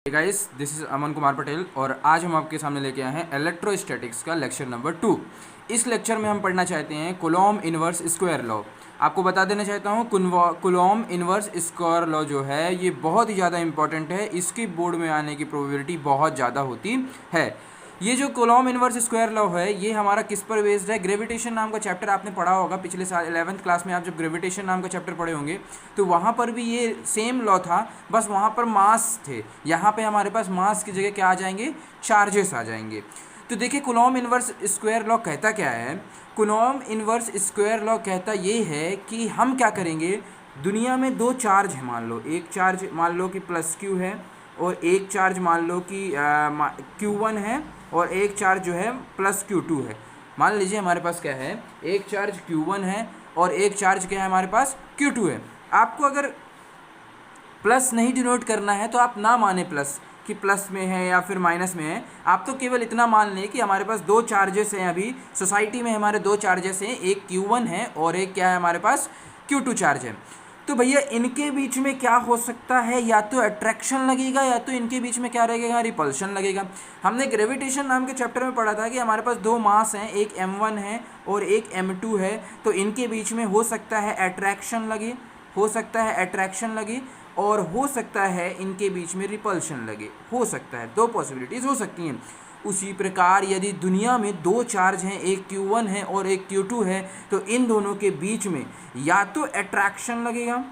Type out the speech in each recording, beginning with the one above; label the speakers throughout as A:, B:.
A: Guys, this is Aman Kumar Patel और आज हम आपके सामने लेके आए हैं इलेक्ट्रोस्टैटिक्स का लेक्चर नंबर 2। इस लेक्चर में हम पढ़ना चाहते हैं कूलॉम इनवर्स स्क्वायर लॉ। आपको बता देना चाहता हूँ कूलॉम इनवर्स स्क्वायर लॉ जो है ये बहुत ही ज़्यादा इंपॉर्टेंट है, इसकी बोर्ड में आने की प्रोबेबिलिटी बहुत ज़्यादा होती है। ये जो कूलॉम इनवर्स स्क्वायर लॉ है ये हमारा किस पर बेस्ड है? ग्रेविटेशन नाम का चैप्टर आपने पढ़ा होगा पिछले साल 11th क्लास में। आप जब ग्रेविटेशन नाम का चैप्टर पढ़े होंगे तो वहाँ पर भी ये सेम लॉ था, बस वहाँ पर मास थे। यहाँ पे हमारे पास मास की जगह क्या आ जाएंगे? चार्जेस आ जाएंगे। तो देखिए कूलॉम इनवर्स स्क्वायर लॉ कहता क्या है? कूलॉम इनवर्स स्क्वायर लॉ कहता ये है कि हम क्या करेंगे, दुनिया में दो चार्ज है, मान लो एक चार्ज मान लो कि प्लस क्यू है और एक चार्ज मान लो कि Q1 है और एक चार्ज जो है प्लस Q2 है। मान लीजिए हमारे पास क्या है, एक चार्ज Q1 है और एक चार्ज क्या है हमारे पास Q2 है। आपको अगर प्लस नहीं डिनोट करना है तो आप ना माने प्लस कि प्लस में है या फिर माइनस में है, आप तो केवल इतना मान लें कि हमारे पास दो चार्जेस हैं। अभी सोसाइटी में हमारे दो चार्जेस हैं, एक Q1 है और एक क्या है हमारे पास Q2 चार्ज है। तो भैया इनके बीच में क्या हो सकता है, या तो अट्रैक्शन लगेगा या तो इनके बीच में क्या लगेगा, रिपल्शन लगेगा। हमने ग्रेविटेशन नाम के चैप्टर में पढ़ा था कि हमारे पास दो मास हैं, एक M1 है और एक M2 है, तो इनके बीच में हो सकता है अट्रैक्शन लगे, हो सकता है अट्रैक्शन लगे और हो सकता है इनके बीच में रिपल्शन लगे। हो सकता है, दो पॉसिबिलिटीज़ हो सकती हैं। उसी प्रकार यदि दुनिया में दो चार्ज हैं, एक Q1 है और एक Q2 है, तो इन दोनों के बीच में या तो अट्रैक्शन लगेगा,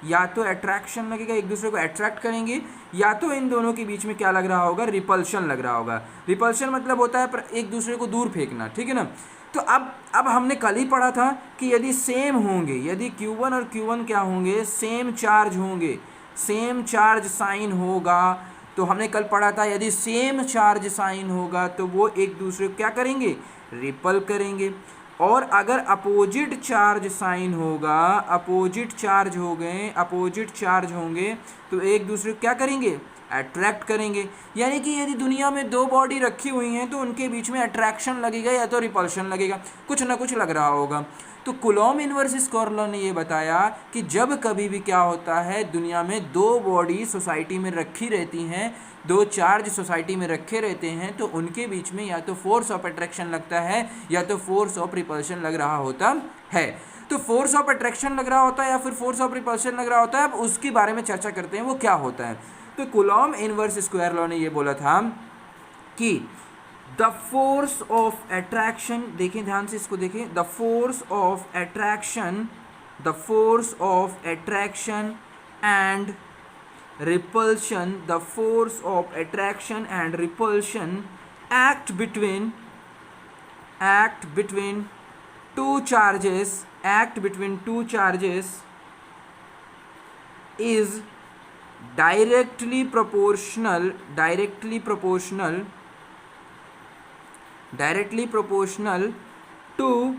A: या तो अट्रैक्शन लगेगा, एक दूसरे को अट्रैक्ट करेंगे, या तो इन दोनों के बीच में क्या लग रहा होगा, रिपल्शन लग रहा होगा। रिपल्शन मतलब होता है एक दूसरे को दूर फेंकना, ठीक है ना। तो अब हमने कल ही पढ़ा था कि यदि सेम होंगे, यदि Q1 और Q1 क्या होंगे, सेम चार्ज होंगे, सेम चार्ज साइन होगा, तो हमने कल पढ़ा था यदि सेम चार्ज साइन होगा तो वो एक दूसरे को क्या करेंगे, रिपल करेंगे। और अगर अपोजिट चार्ज साइन होगा, अपोजिट चार्ज हो गए, अपोजिट चार्ज होंगे तो एक दूसरे को क्या करेंगे, अट्रैक्ट करेंगे। यानी कि यदि दुनिया में दो बॉडी रखी हुई हैं तो उनके बीच में अट्रैक्शन लगेगा या तो रिपल्शन लगेगा, कुछ ना कुछ लग रहा होगा। तो कूलॉम इनवर्स स्क्वायर लॉ ने ये बताया कि जब कभी भी क्या होता है, दुनिया में दो बॉडी सोसाइटी में रखी रहती हैं, दो चार्ज सोसाइटी में रखे रहते हैं, तो उनके बीच में या तो फोर्स ऑफ अट्रैक्शन लगता है या तो फोर्स ऑफ रिपल्शन लग रहा होता है। तो फोर्स ऑफ अट्रैक्शन लग रहा होता है या फिर फोर्स ऑफ रिपल्शन लग रहा होता है, अब उसके बारे में चर्चा करते हैं वो क्या होता है। तो कूलॉम इनवर्स स्क्वायर लॉ ने ये बोला था कि द फोर्स ऑफ अट्रैक्शन, देखें ध्यान से इसको देखें, the force of attraction, the force of attraction and repulsion, the force of attraction and repulsion act between two charges, act between two charges is directly proportional to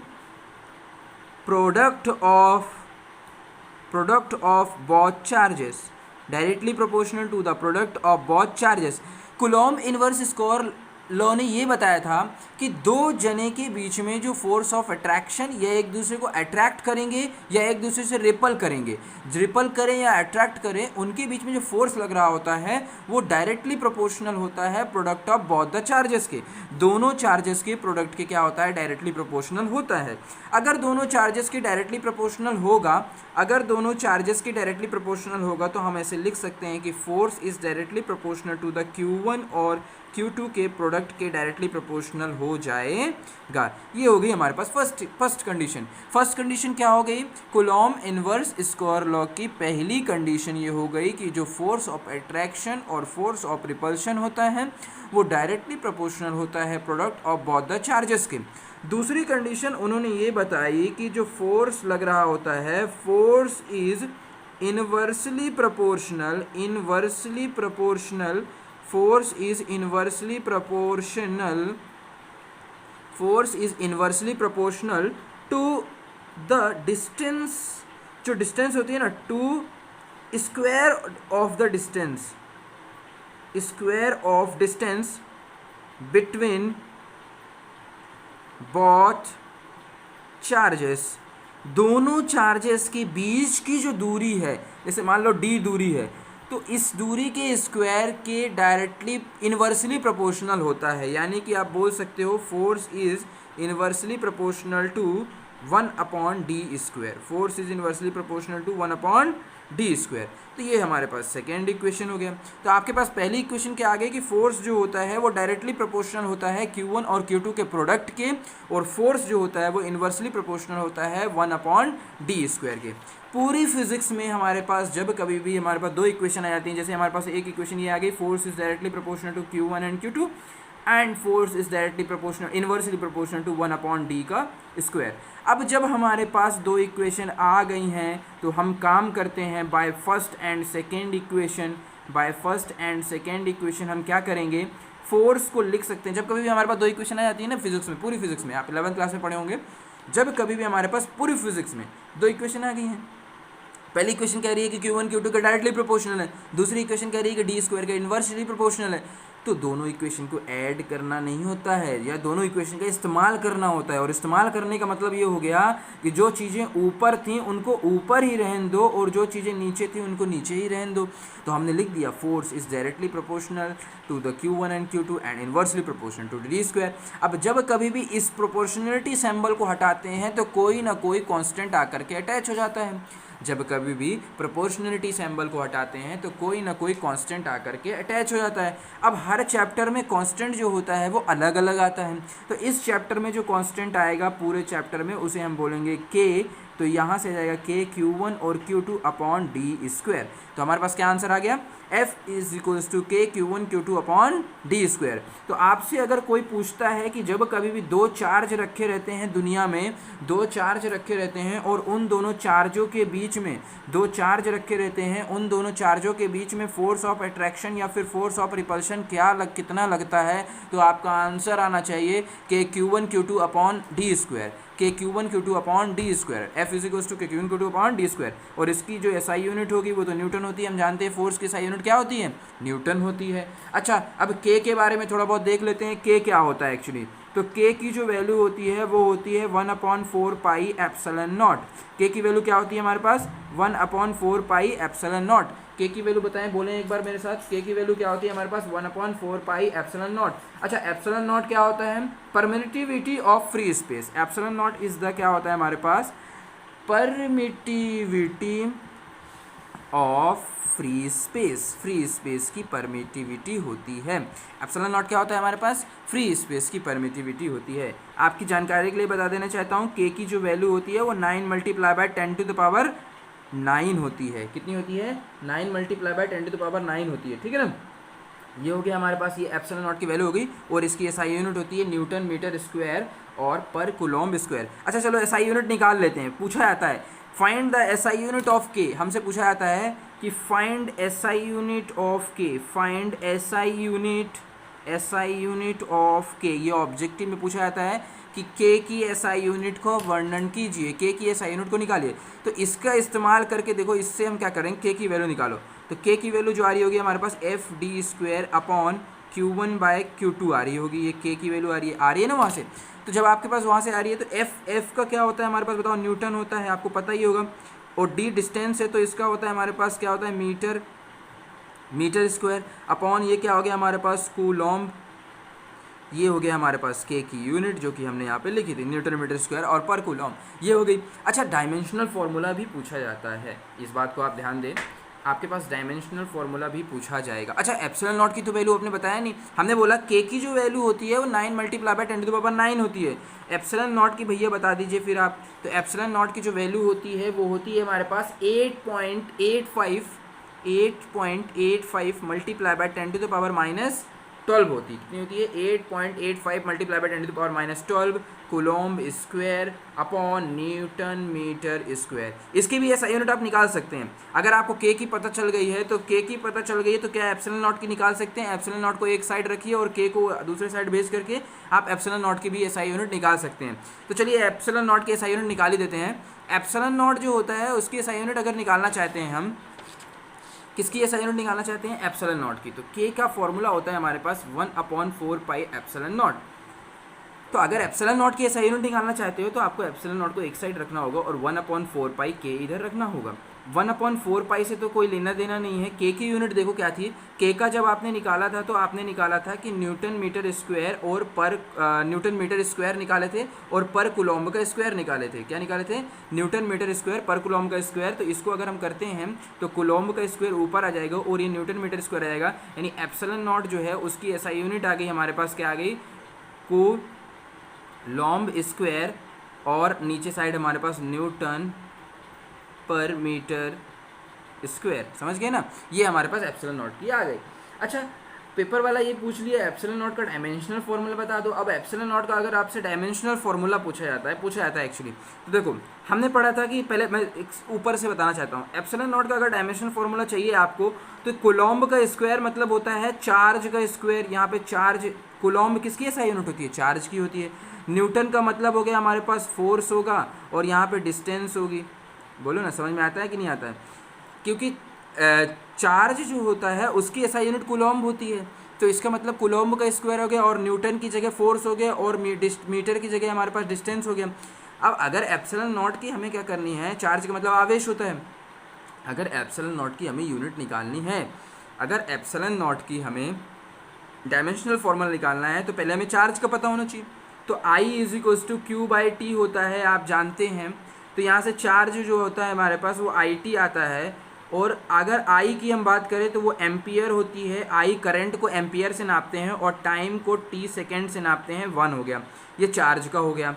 A: product of both charges, directly proportional to the product of both charges. Coulomb inverse square law ने ये बताया था कि दो जने के बीच में जो फोर्स ऑफ अट्रैक्शन, या एक दूसरे को अट्रैक्ट करेंगे या एक दूसरे से रिपल करेंगे, रिपल करें या अट्रैक्ट करें, उनके बीच में जो फोर्स लग रहा होता है वो डायरेक्टली प्रोपोर्शनल होता है product of both the charges के। दोनों चार्जेस के प्रोडक्ट के क्या होता है, डायरेक्टली प्रोपोर्शनल होता है। अगर दोनों चार्जेस के डायरेक्टली प्रोपोर्शनल होगा, अगर दोनों चार्जेस के डायरेक्टली प्रोपोर्शनल होगा तो हम ऐसे लिख सकते हैं कि force is directly proportional to the Q1 और Q2 के प्रोडक्ट के डायरेक्टली प्रोपोर्शनल हो जाएगा। ये हो गई हमारे पास फर्स्ट कंडीशन। फर्स्ट कंडीशन क्या हो गई, कूलॉम इनवर्स स्क्वायर लॉ की पहली कंडीशन ये हो गई कि जो फोर्स ऑफ अट्रैक्शन और फोर्स ऑफ रिपल्शन होता है वो डायरेक्टली प्रोपोर्शनल होता है product of both the charges के। दूसरी कंडीशन उन्होंने ये बताई कि जो फोर्स लग रहा होता है, force is inversely proportional, force is inversely proportional to the distance, जो डिस्टेंस होती है ना, to square of distance between both charges. दोनों चार्जेस के बीच की जो दूरी है, जैसे मान लो d दूरी है, तो इस दूरी के स्क्वायर के डायरेक्टली इन्वर्सली प्रोपोर्शनल होता है, यानी कि आप बोल सकते हो force is inversely proportional to 1/d²। Force is inversely proportional to 1/d²। तो ये हमारे पास सेकेंड इक्वेशन हो गया। तो आपके पास पहली इक्वेशन के आगे कि फोर्स जो होता है वो डायरेक्टली प्रोपोर्शनल होता है Q1 और Q2 के प्रोडक्ट के, और फोर्स जो होता है वो इन्वर्सली प्रोपोर्शनल होता है 1/d² के। पूरी फिजिक्स में हमारे पास जब कभी भी हमारे पास दो इक्वेशन आ जाती हैं, जैसे हमारे पास एक इक्वेशन ये आ गई, force is directly proportional to Q1 and Q2 and force is directly proportional inversely proportional to 1/d²। अब जब हमारे पास दो इक्वेशन आ गई हैं तो हम काम करते हैं by first and second equation. By first and second equation हम क्या करेंगे, फोर्स को लिख सकते हैं। जब कभी भी हमारे पास दो इक्वेशन आ जाती है ना फिजिक्स में, पूरी फिजिक्स में, आप 11th क्लास में पढ़े होंगे, जब कभी भी हमारे पास पूरी फिजिक्स में दो इक्वेशन आ गई हैं, पहली इक्वेशन कह रही है कि Q1 Q2 का डायरेक्टली प्रोपोर्शनल है, दूसरी इक्वेशन कह रही है कि d² का इन्वर्सली प्रोपोर्शनल है, तो दोनों इक्वेशन को ऐड करना नहीं होता है, या दोनों इक्वेशन का इस्तेमाल करना होता है। और इस्तेमाल करने का मतलब ये हो गया कि जो चीज़ें ऊपर थीं उनको ऊपर ही रहने दो, और जो चीज़ें नीचे थी उनको नीचे ही रहने दो। तो हमने लिख दिया force is directly proportional to the Q1 and Q2 and inversely proportional to d²। अब जब कभी भी इस प्रोपोर्शनलिटी सिंबल को हटाते हैं तो कोई ना कोई कांस्टेंट आकर के अटैच हो जाता है। जब कभी भी प्रोपोर्शनलिटी सिंबल को हटाते हैं तो कोई ना कोई कांस्टेंट आकर के अटैच हो जाता है। अब हर चैप्टर में कांस्टेंट जो होता है वो अलग अलग आता है। तो इस चैप्टर में जो कांस्टेंट आएगा पूरे चैप्टर में उसे हम बोलेंगे k। तो यहाँ से जाएगा k Q1 और Q2/d²। तो हमारे पास क्या आंसर आ गया, F is equals to k Q1 Q2/d²। तो आपसे अगर कोई पूछता है कि जब कभी भी दो चार्ज रखे रहते हैं दुनिया में, दो चार्ज रखे रहते हैं और उन दोनों चार्जों के बीच में, दो चार्ज रखे रहते हैं, उन दोनों चार्जों के बीच में फोर्स ऑफ अट्रैक्शन या फिर फोर्स ऑफ रिपल्शन कितना लगता है, तो आपका आंसर आना चाहिए k Q1 Q2/d²। k Q1 Q2/d²। F is equals to k Q1 Q2/d²। और इसकी जो SI यूनिट होगी वो तो न्यूटन होती है। हम जानते हैं फोर्स की SI यूनिट क्या होती है, न्यूटन होती है। अच्छा, अब k के बारे में थोड़ा बहुत देख लेते हैं, k क्या होता है एक्चुअली। तो k की जो वैल्यू होती है वो होती है 1/4πε0। k की वैल्यू क्या होती है हमारे पास, 1/4πε0। k की वैल्यू बताएं, बोलें एक बार मेरे साथ, k की वैल्यू क्या होती है हमारे पास, 1/4πε0। अच्छा, एप्सिलॉन नॉट क्या होता है, permittivity of free space. Epsilon naught is the क्या होता है हमारे पास, permittivity of free space. Free space की परमिटिविटी होती है। एप्सिलॉन नॉट क्या होता है हमारे पास, फ्री स्पेस की परमिटिविटी होती है। आपकी जानकारी के लिए बता देना चाहता हूँ, k की जो वैल्यू होती है वो 9 × 10⁹ होती है। कितनी होती है, 9 × 10⁹ होती है, ठीक है ना। ये हो गया हमारे पास, ये एप्सिलॉन नॉट की वैल्यू हो गई। और इसकी SI यूनिट होती है न्यूटन मीटर स्क्वायर और पर कूलम्ब स्क्वायर। अच्छा चलो SI यूनिट निकाल लेते हैं। पूछा जाता है find the SI unit of k। हमसे पूछा जाता है कि find SI unit of k, find SI unit of k। ये ऑब्जेक्टिव में पूछा जाता है कि k की SI यूनिट को वर्णन कीजिए, k की SI यूनिट को निकालिए। तो इसका इस्तेमाल करके देखो, इससे हम क्या करेंगे, k की वैल्यू निकालो। तो k की वैल्यू जो आ रही होगी हमारे पास FD²/Q1/Q2 आ रही होगी। ये k की वैल्यू आ रही है ना वहाँ से। तो जब आपके पास वहाँ से आ रही है तो F का क्या होता है हमारे पास, बताओ, न्यूटन होता है, आपको पता ही होगा। और d डिस्टेंस है तो इसका होता है हमारे पास क्या होता है, मीटर स्क्वायर अपॉन ये क्या हो गया हमारे पास, कूलम्ब। ये हो गया हमारे पास k की यूनिट जो कि हमने यहाँ पे लिखी थी, न्यूटन मीटर स्क्वायर और पर कूलम्ब, ये हो गई। अच्छा, डायमेंशनल फार्मूला भी पूछा जाता है, इस बात को आप ध्यान दें, आपके पास डायमेंशनल फार्मूला भी पूछा जाएगा। अच्छा, एप्सिलॉन नॉट की तो वैल्यू आपने बताया नहीं, हमने बोला k की जो वैल्यू होती है वो 9 × 10⁹ होती है। एप्सिलॉन नॉट की भैया बता दीजिए फिर आप। तो एप्सिलॉन नॉट की जो वैल्यू होती है वो होती है हमारे पास 8.85 × 10⁻12 होती है। कितनी होती है, 8.85 × 10⁻12 coulomb square upon newton metre square. इसकी भी SI यूनिट आप निकाल सकते हैं। अगर आपको k की पता चल गई है तो क्या एप्सिलॉन नॉट की निकाल सकते हैं। एप्सिलॉन नॉट को एक साइड रखिए और k को दूसरे साइड भेज करके आप एप्सिलॉन नॉट की भी SI यूनिट निकाल सकते हैं। तो चलिए एप्सिलॉन नॉट की SI यूनिट निकाल ही देते हैं। एप्सिलॉन नॉट जो होता है उसकी SI यूनिट अगर निकालना चाहते हैं हम, किसकी SI यूनिट निकालना चाहते हैं, एप्सिलॉन नॉट की, तो k का फॉर्मूला होता है हमारे पास 1/4πε0। तो अगर एप्सिलॉन नॉट की SI यूनिट निकालना चाहते हो तो आपको एप्सिलॉन नॉट को एक साइड रखना होगा और 1/4π k इधर रखना होगा। 1/4 से तो कोई लेना देना नहीं है। के की यूनिट देखो क्या थी, के का जब आपने निकाला था तो आपने निकाला था कि न्यूटन मीटर स्क्वायर और पर न्यूटन मीटर स्क्वायर निकाले थे और पर कूलॉम्ब का स्क्वायर निकाले थे। क्या निकाले थे? न्यूटन मीटर स्क्वायर पर कूलॉम्ब का स्क्वायर। तो इसको अगर हम करते हैं तो कूलॉम्ब का स्क्वायर ऊपर आ जाएगा और ये न्यूटन मीटर स्क्वायर आ जाएगा, यानी एप्सिलॉन नॉट जो है उसकी एसआई यूनिट आ गई हमारे पास, क्या आ गई? कूलॉम्ब स्क्वायर, और नीचे साइड हमारे पास न्यूटन पर मीटर स्क्वायर। समझ गए ना? ये हमारे पास एप्सिलॉन नॉट की आ गई। अच्छा, पेपर वाला ये पूछ लिया एप्सिलॉन नॉट का डायमेंशनल फार्मूला बता दो। अब एप्सिलॉन नॉट का अगर आपसे डायमेंशनल फार्मूला पूछा जाता है एक्चुअली, तो देखो हमने पढ़ा था कि पहले मैं ऊपर से बताना चाहता हूँ, एप्सिलॉन नॉट का अगर डायमेंशनल फार्मूला चाहिए आपको तो कूलॉम्ब का स्क्वायर मतलब होता है चार्ज का स्क्वायर। यहाँ पे चार्ज, कूलॉम्ब किसकी एसआई यूनिट होती है? चार्ज की होती है। न्यूटन का मतलब हो गया हमारे पास फोर्स होगा, और यहाँ पे डिस्टेंस होगी। बोलो ना, समझ में आता है कि नहीं आता है? क्योंकि चार्ज जो होता है उसकी एसआई यूनिट कूलॉम्ब होती है, तो इसका मतलब कूलॉम्ब का स्क्वायर हो गया, और न्यूटन की जगह फोर्स हो गया, और मीटर की जगह हमारे पास डिस्टेंस हो गया। अब अगर एप्सिलॉन नॉट की हमें क्या करनी है, चार्ज का मतलब आवेश होता है, अगर एप्सिलॉन नॉट की हमें यूनिट निकालनी है, अगर एप्सिलॉन नॉट की हमें डायमेंशनल फॉर्मूला निकालना है तो पहले हमें चार्ज का पता होना चाहिए। तो I = Q/T होता है, आप जानते हैं। तो यहाँ से चार्ज जो होता है हमारे पास वो IT आता है, और अगर I की हम बात करें तो वो एम्पियर होती है। I करंट को एम्पियर से नापते हैं और टाइम को T सेकेंड से नापते हैं। 1 हो गया, ये चार्ज का हो गया,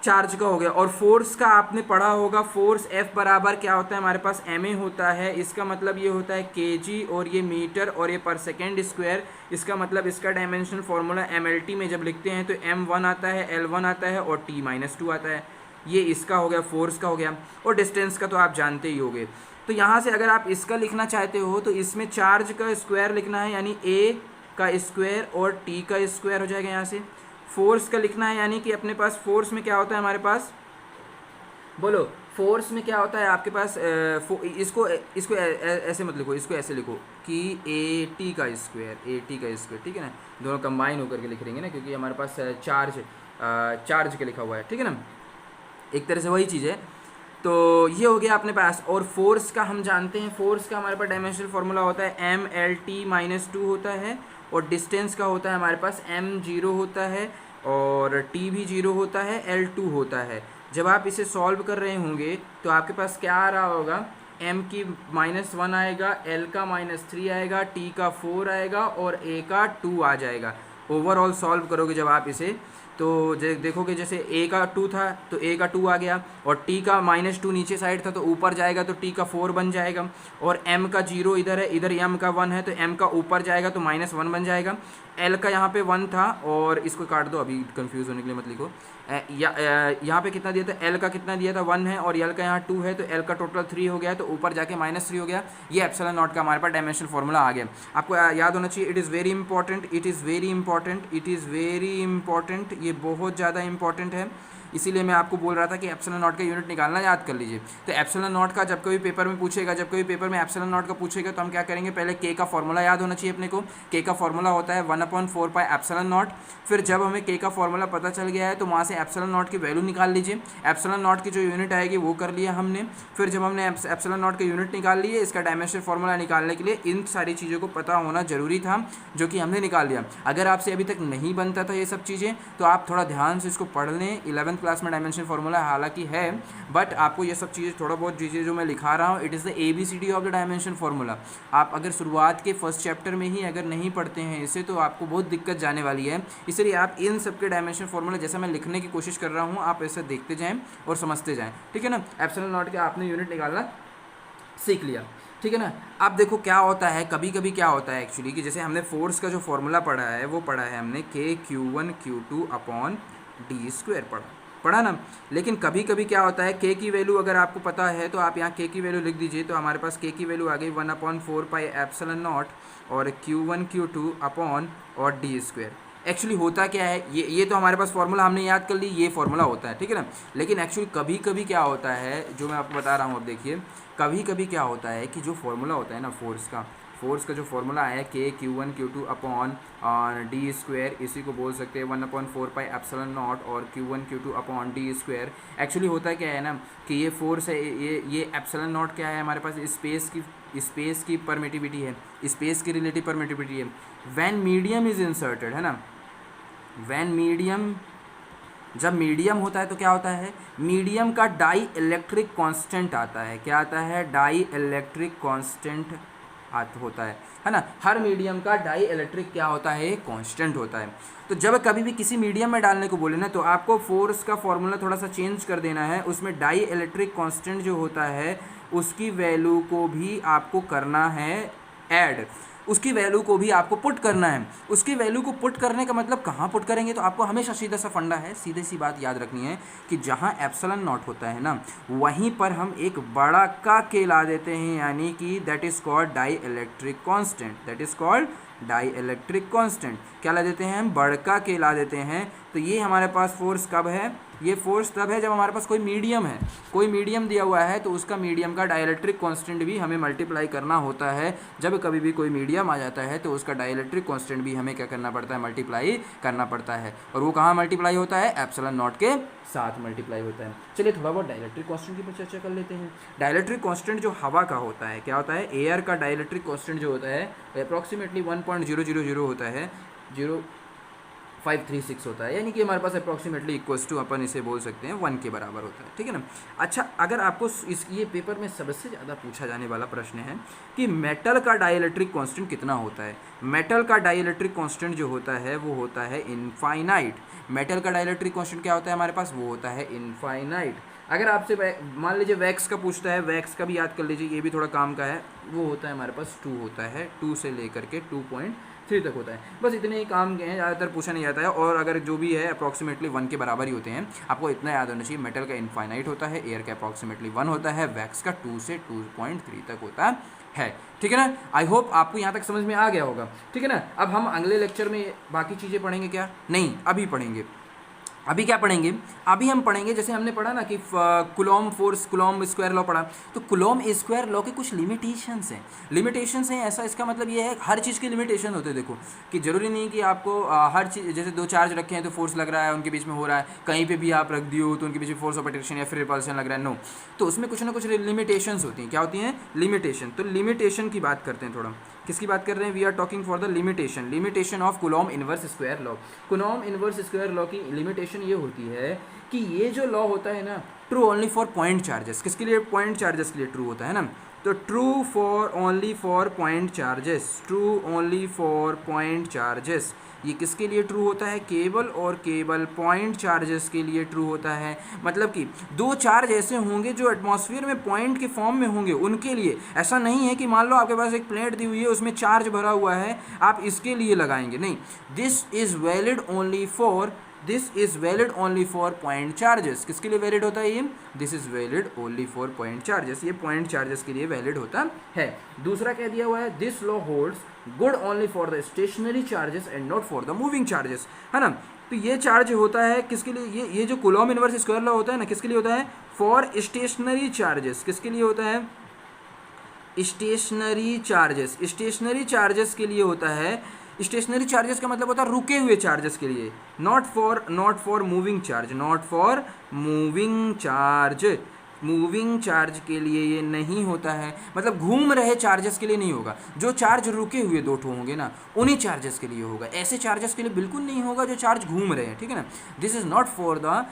A: चार्ज का हो गया। और फोर्स का आपने पढ़ा होगा, फोर्स F बराबर क्या होता है हमारे पास? ma होता है। इसका मतलब ये होता है kg, और ये मीटर, और ये पर सेकेंड स्क्वायर। इसका मतलब इसका डायमेंशनल फार्मूला mLT में जब लिखते हैं तो m1 आता है, L1 आता है, और T-2 आता है। ये इसका हो गया, फोर्स का हो गया। और डिस्टेंस का तो आप जानते ही होंगे। तो यहाँ से अगर आप इसका लिखना चाहते हो तो इसमें चार्ज का स्क्वायर लिखना है, यानी a का स्क्वायर और t का स्क्वायर हो जाएगा। यहाँ से फोर्स का लिखना है, यानी कि अपने पास फोर्स में क्या होता है हमारे पास? बोलो, फोर्स में क्या होता है आपके पास? इसको ऐसे मत लिखो, इसको ऐसे लिखो कि AT का स्क्वायर, ठीक है ना? दोनों कंबाइन होकर के लिख लेंगे ना, क्योंकि हमारे पास चार्ज के लिखा हुआ है, ठीक है ना? एक तरह से वही चीज़ है। तो ये हो गया अपने पास। और फोर्स का हम जानते हैं, फोर्स का हमारे पास डायमेंशनल फार्मूला होता है mLT-2 होता है, और डिस्टेंस का होता है हमारे पास m0 होता है, और t भी 0 होता है, L2 होता है। जब आप इसे सॉल्व कर रहे होंगे तो आपके पास क्या आ रहा होगा? m की -1 आएगा, L का -3 आएगा, t का 4 आएगा, और a का 2 आ जाएगा। ओवरऑल सॉल्व करोगे जब आप इसे तो देखोगे जैसे a का 2 था तो a का 2 आ गया, और t का -2 नीचे साइड था तो ऊपर जाएगा तो t का 4 बन जाएगा, और m का 0 इधर है, इधर m का 1 है तो m का ऊपर जाएगा तो -1 बन जाएगा। l का यहाँ पे 1 था, और इसको काट दो, अभी कंफ्यूज होने के लिए मत लिखो। यहाँ पे कितना दिया था? l का कितना दिया था? 1 है, और l का यहाँ 2 है, तो l का टोटल 3 हो गया, तो ऊपर जाके -3 हो गया। ये एप्सिलॉन नॉट का हमारे पास डायमेंशनल फार्मूला आ गया। आपको याद होना चाहिए, it is very important, it is very important, it is very important, ये बहुत ज़्यादा इंपॉर्टेंट है। इसीलिए मैं आपको बोल रहा था कि एप्सिलॉन नॉट का यूनिट निकालना याद कर लीजिए। तो एप्सिलॉन नॉट का जब कभी पेपर में पूछेगा, जब कभी पेपर में एप्सिलॉन नॉट का पूछेगा तो हम क्या करेंगे? पहले के का फॉर्मूला याद होना चाहिए अपने को। के का फॉर्मूला होता है 1/4 पाई एप्सिलॉन नॉट। फिर जब हमें के का फॉर्मूला पता चल गया है तो वहाँ से एप्सिलॉन नॉट की वैल्यू निकाल लीजिए। एप्सिलॉन नॉट की जो यूनिट आएगी वो कर लिया हमने। फिर जब हमने एप्सिलॉन नॉट की यूनिट निकाल ली है, इसका डायमेंशनल फार्मूला निकालने के लिए इन सारी चीज़ों को पता होना जरूरी था, जो कि हमने निकाल लिया। अगर आपसे अभी तक नहीं बनता था ये सब चीज़ें तो आप थोड़ा ध्यान से इसको पढ़ लें। 11th क्लास में डायमेंशनल फार्मूला हालांकि है, बट आपको ये सब चीज़ें थोड़ा बहुत चीज़ें जो मैं लिखा रहा हूँ, it is the ABCD of the dimension formula. आप अगर शुरुआत के फर्स्ट चैप्टर में ही अगर नहीं पढ़ते हैं इसे तो आपको बहुत दिक्कत जाने वाली है। इसलिए आप इन सब के डायमेंशन फार्मूला जैसा मैं लिखने की कोशिश कर रहा हूँ आप ऐसे देखते जाएँ और समझते जाएँ, ठीक है ना? एप्सिलॉन नॉट का आपने यूनिट निकालना सीख लिया, ठीक है ना? अब देखो क्या होता है, कभी कभी क्या होता है एक्चुअली कि जैसे हमने फोर्स का जो फॉर्मूला पढ़ा है वो पढ़ा है हमने KQ1Q2/d² पढ़ा ना। लेकिन कभी कभी क्या होता है, के की वैल्यू अगर आपको पता है तो आप यहाँ के की वैल्यू लिख दीजिए। तो हमारे पास के की वैल्यू आ गई 1/4 पाई एप्सिलॉन नॉट और Q1Q2/d²। एक्चुअली होता क्या है, ये तो हमारे पास फॉर्मूला हमने याद कर ली, ये फॉर्मूला होता है, ठीक है ना? लेकिन एक्चुअली कभी कभी क्या होता है, जो मैं आपको बता रहा हूँ, अब देखिए कभी कभी क्या होता है कि जो फॉर्मूला होता है ना फोर्स का, फोर्स का जो फॉर्मूला है के Q1 Q2 upon D square, इसी को बोल सकते हैं 1/4 पाई एप्सिलॉन नॉट और Q1 Q2 upon D square. Actually होता क्या है ना कि ये फोर्स है, ये एप्सिलॉन नॉट क्या है हमारे पास, स्पेस की परमिटिविटी है, स्पेस की रिलेटिव परमिटिविटी है व्हेन मीडियम इज इंसर्टेड, है ना। व्हेन मीडियम, जब मीडियम होता है तो क्या होता है, मीडियम का डाई इलेक्ट्रिक कांस्टेंट आता है। क्या आता है, डाई इलेक्ट्रिक कांस्टेंट होता है ना। हर मीडियम का डाई इलेक्ट्रिक क्या होता है, कांस्टेंट होता है। तो जब कभी भी किसी मीडियम में डालने को बोले ना तो आपको फोर्स का फॉर्मूला थोड़ा सा चेंज कर देना है, उसमें डाई इलेक्ट्रिक कांस्टेंट जो होता है उसकी वैल्यू को भी आपको करना है ऐड, उसकी वैल्यू को भी आपको पुट करना है। उसकी वैल्यू को पुट करने का मतलब कहाँ पुट करेंगे, तो आपको हमेशा सीधा सा फंडा है, सीधी सी बात याद रखनी है कि जहाँ एप्सिलॉन नॉट होता है ना वहीं पर हम एक बड़ा का के ला देते हैं, यानी कि that is called dielectric constant, that is called dielectric constant. क्या ला देते हैं हम, बड़का के ला देते हैं। तो ये हमारे पास फोर्स कब है, ये फोर्स तब है जब हमारे पास कोई मीडियम है, कोई मीडियम दिया हुआ है तो उसका मीडियम का डाइलेक्ट्रिक कांस्टेंट भी हमें मल्टीप्लाई करना होता है। जब कभी भी कोई मीडियम आ जाता है तो उसका डाइलेक्ट्रिक कांस्टेंट भी हमें क्या करना पड़ता है, मल्टीप्लाई करना पड़ता है। और वो कहाँ मल्टीप्लाई होता है, एप्सिलॉन नॉट के साथ मल्टीप्लाई होता है। चलिए थोड़ा बहुत डाइलेक्ट्रिक कांस्टेंट की पर चर्चा कर लेते हैं। डाइलेक्ट्रिक कांस्टेंट जो हवा का होता है, क्या होता है, एयर का डाइलेक्ट्रिक कांस्टेंट जो होता है अप्रॉक्सीमेटली 1.000 होता है, 0536 होता है, यानी कि हमारे पास अप्रॉक्सीमेटली इक्वल्स टू अपन इसे बोल सकते हैं 1 के बराबर होता है, ठीक है ना। अच्छा, अगर आपको ये पेपर में सबसे ज़्यादा पूछा जाने वाला प्रश्न है कि मेटल का डाइलेक्ट्रिक कांस्टेंट कितना होता है। मेटल का डाइलेक्ट्रिक कांस्टेंट जो होता है वो होता है इनफाइनाइट। मेटल का डाइलेक्ट्रिक कांस्टेंट क्या होता है हमारे पास, वो होता है इनफाइनाइट। अगर आपसे मान लीजिए वैक्स का पूछता है, वैक्स का भी याद कर लीजिए, ये भी थोड़ा काम का है, वो होता है हमारे पास 2 होता है, 2 से लेकर के 2.3 तक होता है। बस इतने ही काम के हैं, ज़्यादातर पूछा नहीं जाता है। और अगर जो भी है अप्रॉक्सीमेटली 1 के बराबर ही होते हैं। आपको इतना याद होना चाहिए, मेटल का इनफाइनाइट होता है, एयर का अप्रॉक्सीमेटली 1 होता है, वैक्स का 2 से 2.3 तक होता है, ठीक है ना। आई होप आपको यहाँ तक समझ में आ गया होगा, ठीक है ना। अब हम अगले लेक्चर में बाकी चीज़ें पढ़ेंगे क्या, नहीं अभी पढ़ेंगे। अभी क्या पढ़ेंगे, अभी हम पढ़ेंगे जैसे हमने पढ़ा ना कि Coulomb force, Coulomb square law पढ़ा, तो कुलॉम स्क्वायर लॉ के कुछ लिमिटेशंस हैं। ऐसा इसका मतलब ये है हर चीज़ के लिमिटेशन होते हैं। देखो कि ज़रूरी नहीं कि आपको हर चीज़, जैसे 2 चार्ज रखे हैं तो फोर्स लग रहा है, उनके बीच में हो रहा है, कहीं पे भी आप रख दियो तो उनके बीच में फोर्स ऑफ अट्रैक्शन या फिर रिपल्शन लग रहा है, नो। तो उसमें कुछ ना कुछ लिमिटेशंस होती हैं। क्या होती हैं, लिमिटेशन। तो लिमिटेशन की बात करते हैं थोड़ा। किसकी बात कर रहे हैं, we are talking for the limitation of Coulomb inverse square law. Coulomb inverse square law की लिमिटेशन ये होती है कि ये जो लॉ होता है ना, true only for point charges. किसके लिए, पॉइंट चार्जेस के लिए ट्रू होता है ना। तो true for only for point charges, true only for point charges, ये किसके लिए ट्रू होता है, केवल और केवल पॉइंट चार्जेस के लिए ट्रू होता है। मतलब कि 2 चार्ज ऐसे होंगे जो एटमॉस्फेयर में पॉइंट के फॉर्म में होंगे, उनके लिए। ऐसा नहीं है कि मान लो आपके पास एक प्लेट दी हुई है, उसमें चार्ज भरा हुआ है, आप इसके लिए लगाएंगे, नहीं। This is valid only for point charges. किसके लिए वैलिड होता है ये, this is valid only for point charges, ये पॉइंट चार्जेस के लिए वैलिड होता है। दूसरा क्या दिया हुआ है, this law holds good only for the stationary charges and not for the moving charges, है ना। तो ये चार्ज होता है किसके लिए, ये जो कुलॉम इनवर्स स्क्वायर लॉ होता है ना, किसके लिए होता है, फॉर स्टेशनरी चार्जेस। किसके लिए होता है, स्टेशनरी चार्जेस। स्टेशनरी चार्जेस के लिए होता है। स्टेशनरी चार्जेस का मतलब होता है रुके हुए चार्जेस के लिए, not for moving charge, not for moving charge. Moving charge के लिए ये नहीं होता है, मतलब घूम रहे चार्जेस के लिए नहीं होगा। जो चार्ज रुके हुए 2 ठो होंगे ना, उन्हीं चार्जेस के लिए होगा। ऐसे चार्जेस के लिए बिल्कुल नहीं होगा जो चार्ज घूम रहे हैं, ठीक है ना। This is not for the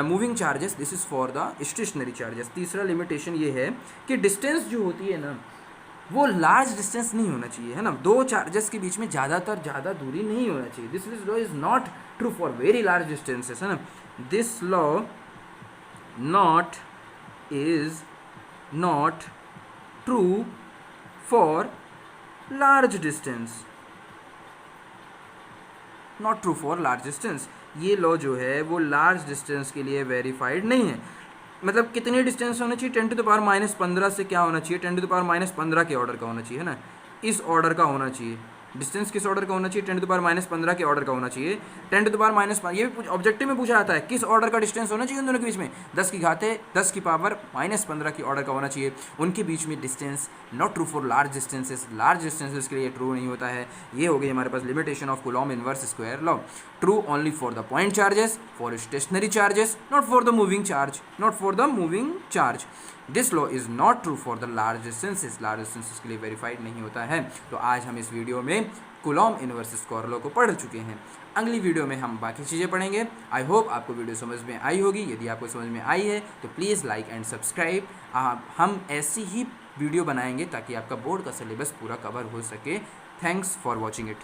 A: moving charges, this is for the stationary charges. तीसरा लिमिटेशन ये है कि डिस्टेंस जो होती है ना, वो लार्ज डिस्टेंस नहीं होना चाहिए, है ना। 2 चार्जेस के बीच में ज़्यादा दूरी नहीं होना चाहिए। This law is not true for very large distances, है ना। This law is not true for large distance, not true for large distance। ये लॉ जो है वो लार्ज डिस्टेंस के लिए वेरीफाइड नहीं है। मतलब कितने डिस्टेंस होना चाहिए, 10⁻⁻15 से क्या होना चाहिए, 10⁻⁻15 के ऑर्डर का होना चाहिए, है ना, इस ऑर्डर का होना चाहिए, डिस्टेंस किस ऑर्डर का होना चाहिए, 10⁻⁻15 के ऑर्डर का होना चाहिए। 10⁻⁻, ये भी ऑब्जेक्टिव में पूछा जाता है किस ऑर्डर का डिस्टेंस होना चाहिए उन दोनों के बीच में, 10⁻⁻15 की ऑर्डर का होना चाहिए उनके बीच में distance. Not true for large distances के लिए ट्रू नहीं होता है। ये हो गई हमारे पास limitation of Coulomb inverse square law. True only for the point charges, for stationary charges, not for the moving charge. This law is not true for the large distances के लिए वेरीफाइड नहीं होता है। तो आज हम इस वीडियो में कूलॉम इनवर्स स्क्वायर लॉ को पढ़ चुके हैं। अगली वीडियो में हम बाकी चीज़ें पढ़ेंगे। आई होप आपको वीडियो समझ में आई होगी। यदि आपको समझ में आई है तो प्लीज़ लाइक एंड सब्सक्राइब। हम ऐसी ही वीडियो बनाएंगे ताकि आपका बोर्ड का सिलेबस पूरा कवर हो सके। Thanks for watching it.